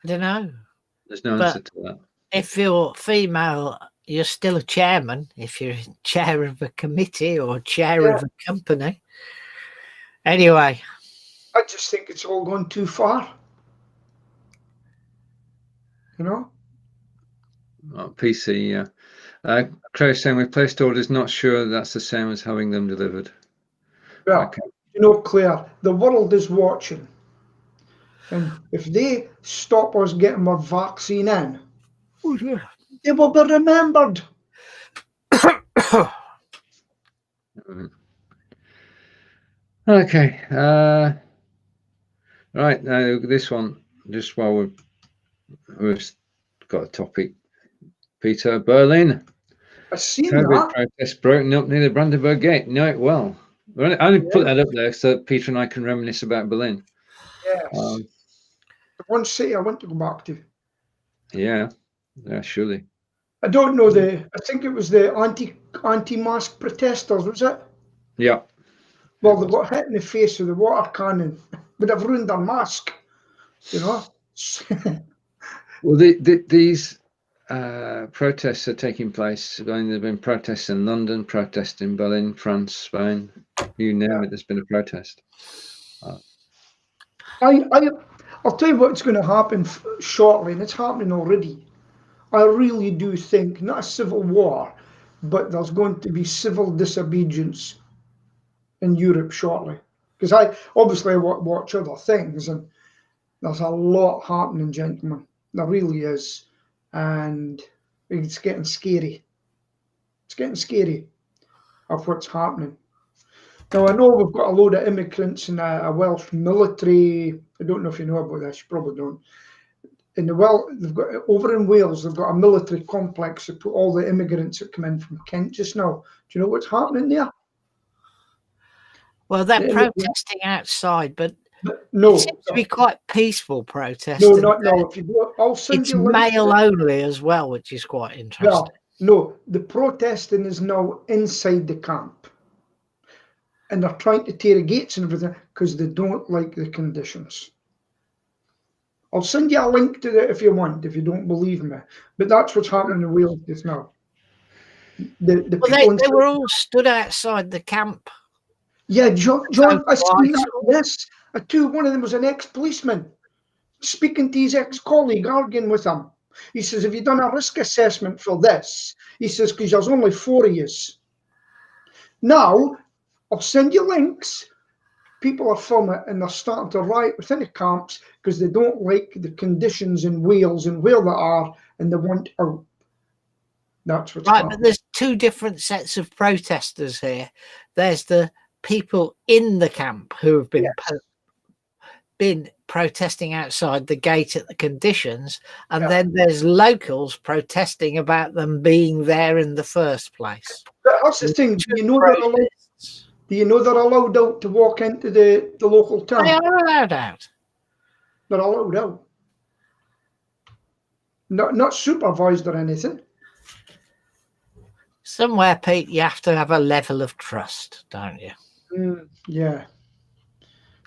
I don't know. There's no answer to that. If you're female, you're still a chairman. If you're chair of a committee or chair of a company. Anyway. I just think it's all gone too far. You know? Oh, PC, yeah. Claire saying we placed orders, not sure that's the same as having them delivered. Well, okay. You know, Claire, the world is watching. And if they stop us getting our vaccine in, they will be remembered. Okay. Right, now this one, just while we've got a topic. Peter, Berlin. I've seen COVID that. protest broken up near the Brandenburg Gate. Know it well. I only put that up there so that Peter and I can reminisce about Berlin. Yes. The one city I want to go back to. Yeah, surely. I don't know I think it was the anti-mask protesters, was it? Yeah. Well, they got hit in the face with the water cannon, but they've ruined their mask, you know. Well, these protests are taking place. I mean, there have been protests in London, protests in Berlin, France, Spain. You name it, there's been a protest. I'll tell you what's going to happen shortly, and it's happening already. I really do think, not a civil war, but there's going to be civil disobedience in Europe shortly. Because I obviously watch other things, and there's a lot happening, gentlemen. There really is. And it's getting scary. It's getting scary of what's happening. Now, I know we've got a load of immigrants in a Welsh military. I don't know if you know about this, you probably don't. They've got over in Wales, they've got a military complex to put all the immigrants that come in from Kent just now. Do you know what's happening there? Well, they're protesting outside, but no, it seems to be quite peaceful protest. No. If you go, I'll send it's you male only as well, which is quite interesting. No, the protesting is now inside the camp, and they're trying to tear the gates and everything because they don't like the conditions. I'll send you a link to it if you want, if you don't believe me. But that's what's happening in Wales just now. They were all stood outside the camp. Yeah, John, I seen that. Yes, one of them was an ex-policeman speaking to his ex-colleague, arguing with him. He says, "Have you done a risk assessment for this?" He says, "Because there's only 4 of you." Now, I'll send you links. People are filming it, and they're starting to riot within the camps because they don't like the conditions in Wales and where they are, and they want out. That's what's happening. But there's 2 different sets of protesters here. There's the people in the camp who have been protesting outside the gate at the conditions, and then there's locals protesting about them being there in the first place. But that's the thing. Do you know they're allowed out to walk into the local town? They are allowed out. They're allowed out. Not supervised or anything. Somewhere, Pete, you have to have a level of trust, don't you? Yeah.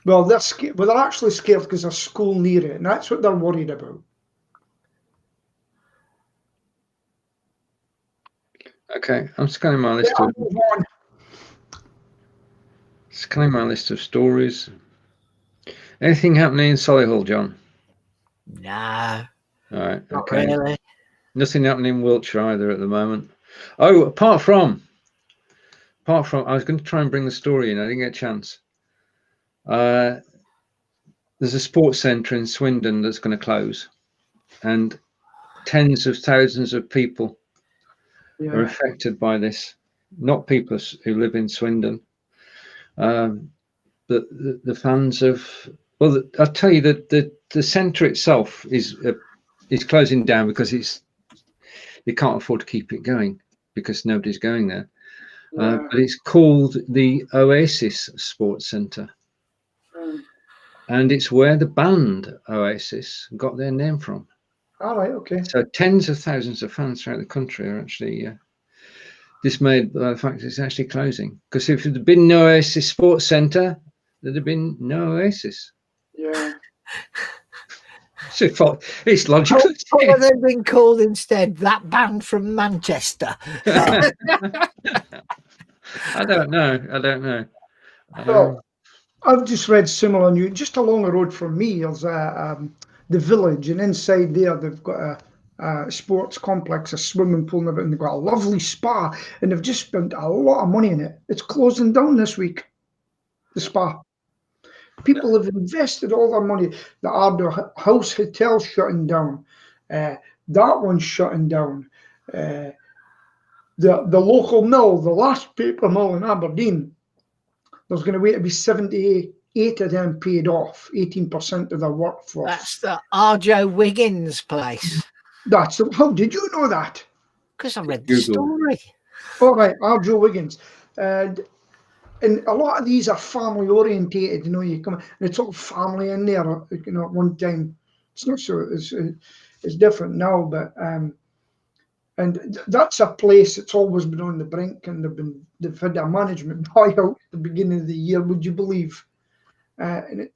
Well, they're actually scared because there's school near it, and that's what they're worried about. Okay, I'm scanning my list. Scanning my list of stories. Anything happening in Solihull, John? No. All right. Not Okay. really. Nothing happening in Wiltshire either at the moment. Oh, apart from, I was going to try and bring the story in. I didn't get a chance. There's a sports centre in Swindon that's going to close, and tens of thousands of people are affected by this. Not people who live in Swindon, but the fans of. Well, I'll tell you that the centre itself is closing down because they can't afford to keep it going because nobody's going there. But it's called the Oasis Sports Centre. And it's where the band Oasis got their name from. All right, okay. So tens of thousands of fans throughout the country are actually dismayed by the fact it's actually closing. Because if there'd been no Oasis Sports Centre, there'd have been no Oasis. Yeah. So it's logical. What have they been called instead? That band from Manchester. I don't know. Well, I've just read similar news. Just along the road from me, there's the village, and inside there they've got a sports complex, a swimming pool, and everything. They've got a lovely spa, and they've just spent a lot of money in it. It's closing down this week, the spa. People have invested all their money. The Ardor House Hotel shutting down. That one's shutting down. The local mill, the last paper mill in Aberdeen, there's going to wait to be 78 of them paid off, 18% of their workforce. That's the Arjo Wiggins place. How did you know that? Because I read the story. All right, Arjo Wiggins. And a lot of these are family orientated, you come and it's all family in there, at one time. It's not so, it's different now, but and that's a place that's always been on the brink, and they've had a management buyout at the beginning of the year, would you believe? And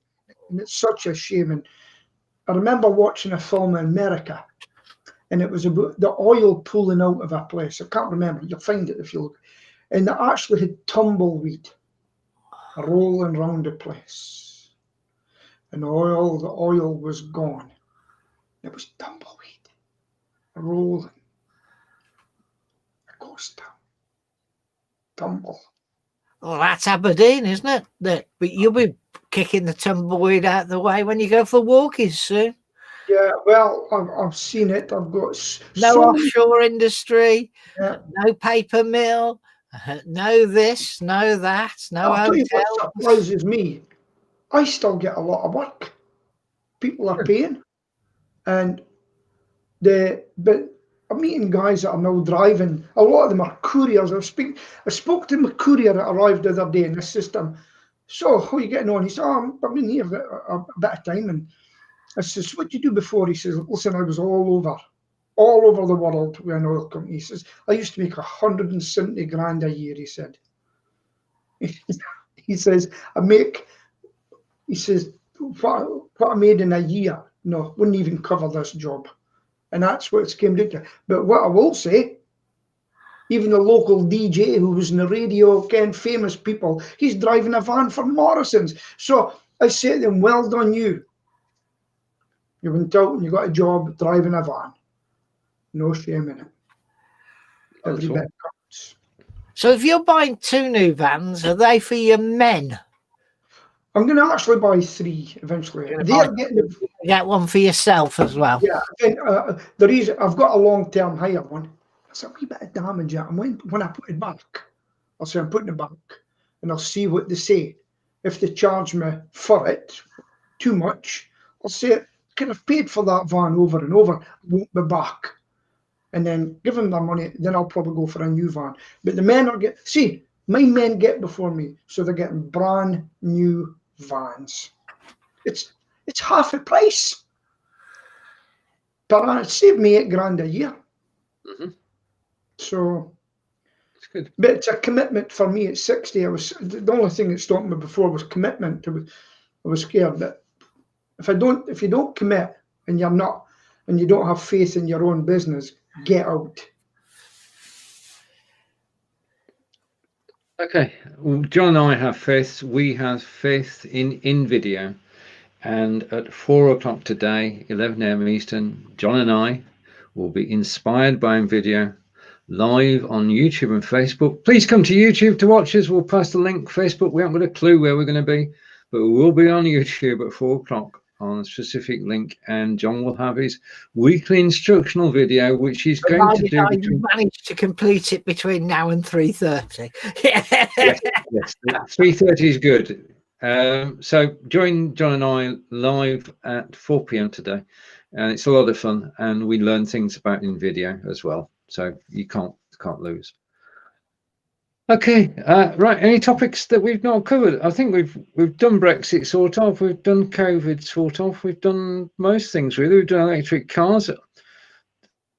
it's such a shame. And I remember watching a film in America, and it was about the oil pulling out of a place. I can't remember. You'll find it if you look. And they actually had tumbleweed rolling around the place. And the oil was gone. It was tumbleweed rolling. A ghost town. tumble. Oh, that's Aberdeen, isn't it? But you'll be kicking the tumbleweed out the way when you go for walkies soon. Yeah, well, I've seen it. I've got No so offshore industry, yeah. no paper mill, no this, no that, no I'll tell you what hotel. surprises me. I still get a lot of work. People are paying, and but I'm meeting guys that are now driving. A lot of them are couriers. I spoke to my courier that arrived the other day in the system. So how are you getting on? He said, oh, I've been here a bit of time, and I says, what did you do before? He says, listen, I was all over the world with an oil company. He says, I used to make 170 grand a year, he said. He says, he says, what I made in a year, no, wouldn't even cover this job. And that's what it's came down to. But what I will say, even the local DJ who was in the radio, Ken, famous people, he's driving a van for Morrison's. So I say to them, well done you. You went out and you got a job driving a van. No shame in it. Every bit counts. So if you're buying 2 new vans, are they for your men? I'm going to actually buy 3 eventually. They're getting get one for yourself as well. Yeah, the reason I've got a long-term hire one. There's a wee bit of damage. And when I put it back, I'll say I'm putting it back, and I'll see what they say. If they charge me for it too much, I'll say, "Can I've paid for that van over and over, won't be back." And then give them their money. Then I'll probably go for a new van. But the men my men get before me, so they're getting brand new vans. It's half the price. But it saved me $8 grand a year. Mm-hmm. So it's good. But it's a commitment for me at 60. The only thing that stopped me before was commitment. I was scared that if you don't commit and you don't have faith in your own business, get out. Okay. Well, John and I have faith. We have faith in video. And at 4 o'clock today, 11 a.m. Eastern, John and I will be inspired by video live on YouTube and Facebook. Please come to YouTube to watch us. We'll post the link. Facebook, we haven't got a clue where we're going to be, but we will be on YouTube at 4 o'clock on a specific link. And John will have his weekly instructional video, which he's going to do. You managed to complete it between now and 3:30. Yes, 3:30 is good. So join John and I live at 4 p.m. today, and it's a lot of fun, and we learn things about in video as well, so you can't lose. Okay, right, any topics that we've not covered? I think we've done Brexit sort of, we've done COVID sort of, we've done most things really. We've done electric cars.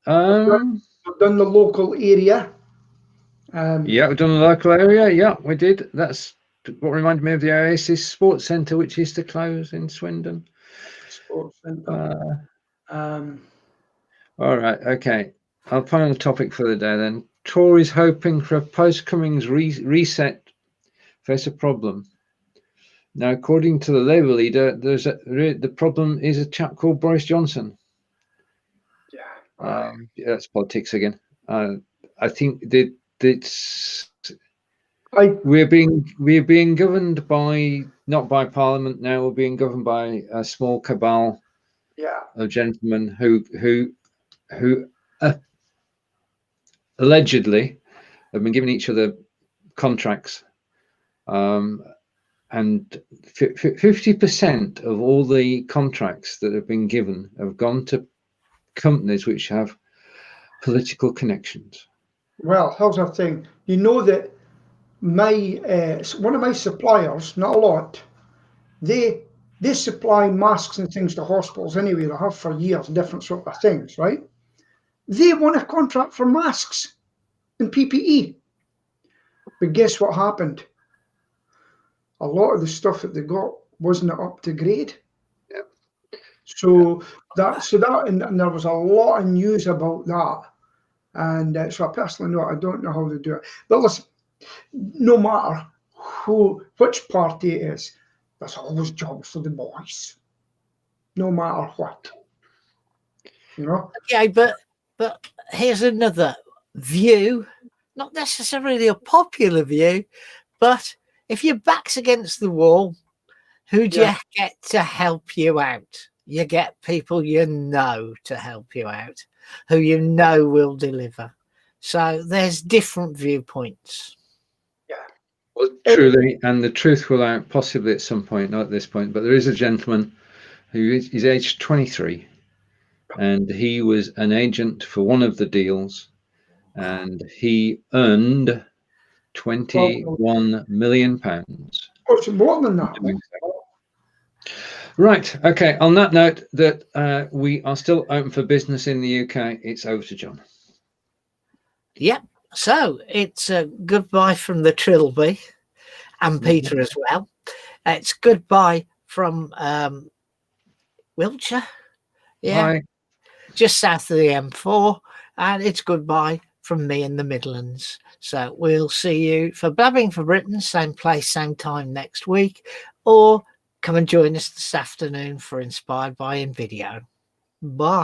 I've done the local area. Yeah, we've done the local area. Yeah, we did. That's what reminded me of the Oasis Sports Centre, which is to close in Swindon. Sports Centre. All right, okay. Our final topic for the day then. Tories hoping for a post-Cummings reset face a problem. Now, according to the Labour leader, the problem is a chap called Boris Johnson. Yeah. That's politics again. I think that we're being governed not by Parliament now. We're being governed by a small cabal of gentlemen who allegedly have been giving each other contracts, and 50% of all the contracts that have been given have gone to companies which have political connections. Well, here's the thing. You know that one of my suppliers, not a lot, they supply masks and things to hospitals anyway. They have for years, different sort of things, right? They won a contract for masks and PPE. But guess what happened? A lot of the stuff that they got wasn't up to grade. Yep. So and there was a lot of news about that. And so I personally I don't know how to do it. But listen, no matter which party it is, there's always jobs for the boys. No matter what. You know? Okay, but here's another view not necessarily a popular view, but if your back's against the wall, who do you get to help you out? You get people you know to help you out, who you know will deliver. So there's different viewpoints. Yeah. Well, truly, and the truth will out possibly at some point, not at this point, but there is a gentleman who is aged 23, and he was an agent for one of the deals, and he earned £21 million. Oh, it's more than that. Right. Okay. On that note, that we are still open for business in the UK. It's over to John. Yep. So it's a goodbye from the Trilby and Peter as well. It's goodbye from Wiltshire. Yeah. Hi. Just south of the M4. And it's goodbye from me in the Midlands. So we'll see you for Blabbing for Britain, same place, same time next week, or come and join us this afternoon for Inspired by In Video. Bye.